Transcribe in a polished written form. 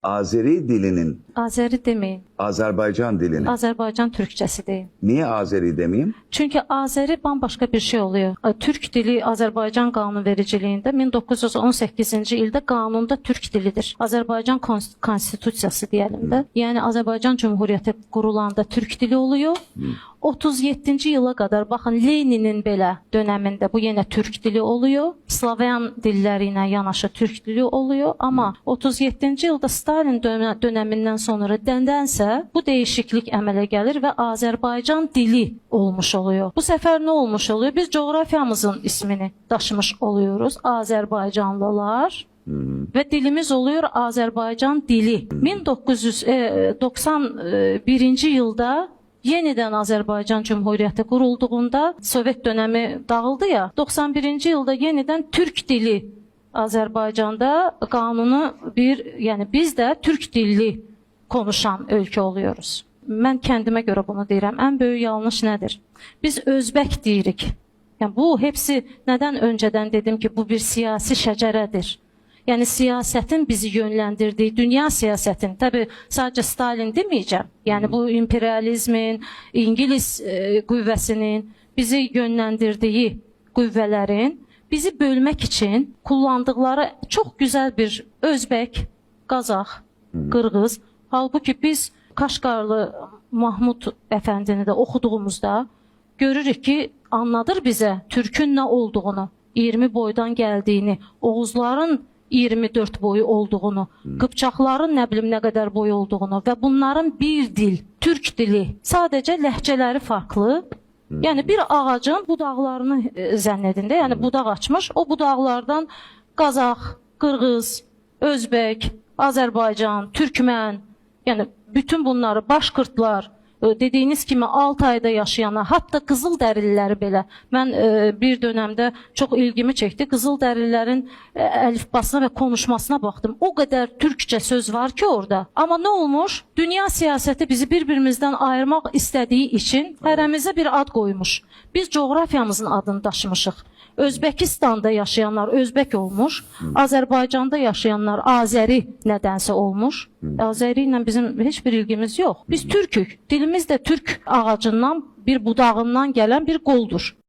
Azeri dilinin, Azeri demeyin. Azerbaycan dilinin. Azərbaycan türkçəsi deyin. Niye Azeri demeyeyim? Çünki Azeri bambaşqa bir şey oluyor. Türk dili Azərbaycan qanunvericiliyində 1918-ci ildə qanunda türk dilidir. Azərbaycan konstitusiyası deyəlim də. Yəni Azərbaycan Cümhuriyyəti qurulanda türk dili oluyor. 37-ci yıla qədər baxın Leninin belə dönəmində bu yenə türk dili oluyor. Slavyan dilləri ilə yanaşı türk dili oluyor. Amma 37-ci ildə Stalin dönəmindən sonra dənsə bu dəyişiklik əmələ gəlir və Azərbaycan dili olmuş oluyor. Bu səfər nə olmuş oluyor? Biz coğrafiyamızın ismini daşımış oluyoruz. Azərbaycanlılar. Və dilimiz oluyor Azərbaycan dili. 1991-ci ildə yenidən Azərbaycan Cümhuriyyəti qurulduğunda Sovet dönəmi dağıldı ya, 91-ci ildə yenidən türk dili Azərbaycanda qanunu yəni biz də türk dilli konuşan ölkə oluyoruz. Mən kəndimə görə bunu deyirəm. Ən böyük yanlış nədir? Biz özbək deyirik. Yəni bu hepsi nədən öncədən dedim ki, bu bir siyasi şəcərədir. Yəni siyasətin bizi yönləndirdiyi, dünya siyasətin, təbii sadəcə Stalin deməyəcəm. Yəni bu imperializmin, İngilis qüvvəsinin bizi yönləndirdiyi qüvvələrin bizi bölmək üçün kullandıqları çox gözəl bir özbək, Qazax, Qırğız. Halbuki biz Kaşgarlı Mahmud əfəndini də oxuduğumuzda görürük ki, anladır bizə türkün nə olduğunu, 20 boydan gəldiyini, Oğuzların 24 boyu olduğunu, Qıpçaqların nə bilim nə qədər boyu olduğunu və bunların bir dil, türk dili, sadəcə ləhcələri farklı. Yəni bir ağacın budaqlarını zənn edin də, yəni budaq açmış, o budaqlardan Qazax, Qırğız, Özbək, Azərbaycan, Türkmən, yəni bütün bunları Başqırtlar, dediyiniz kimi 6 ayda yaşayanlar, hatta Qızıldərililəri belə. Mən bir dönəmdə çox ilgimi çəkdi. Qızıldərililərin əlifbasına və konuşmasına baxdım. O qədər türkçə söz var ki orada. Amma nə olmuş? Dünya siyasəti bizi bir-birimizdən ayırmaq istədiyi üçün hərəmizə bir ad qoymuş. Biz coğrafiyamızın adını daşımışıq. Özbəkistanda yaşayanlar Özbək olmuş, Azərbaycanda yaşayanlar Azəri nədənsə olmuş. Azəri ilə bizim heç bir ilgimiz yox. Biz türkük. Dilimiz də türk ağacından, bir budağından gələn bir qoldur.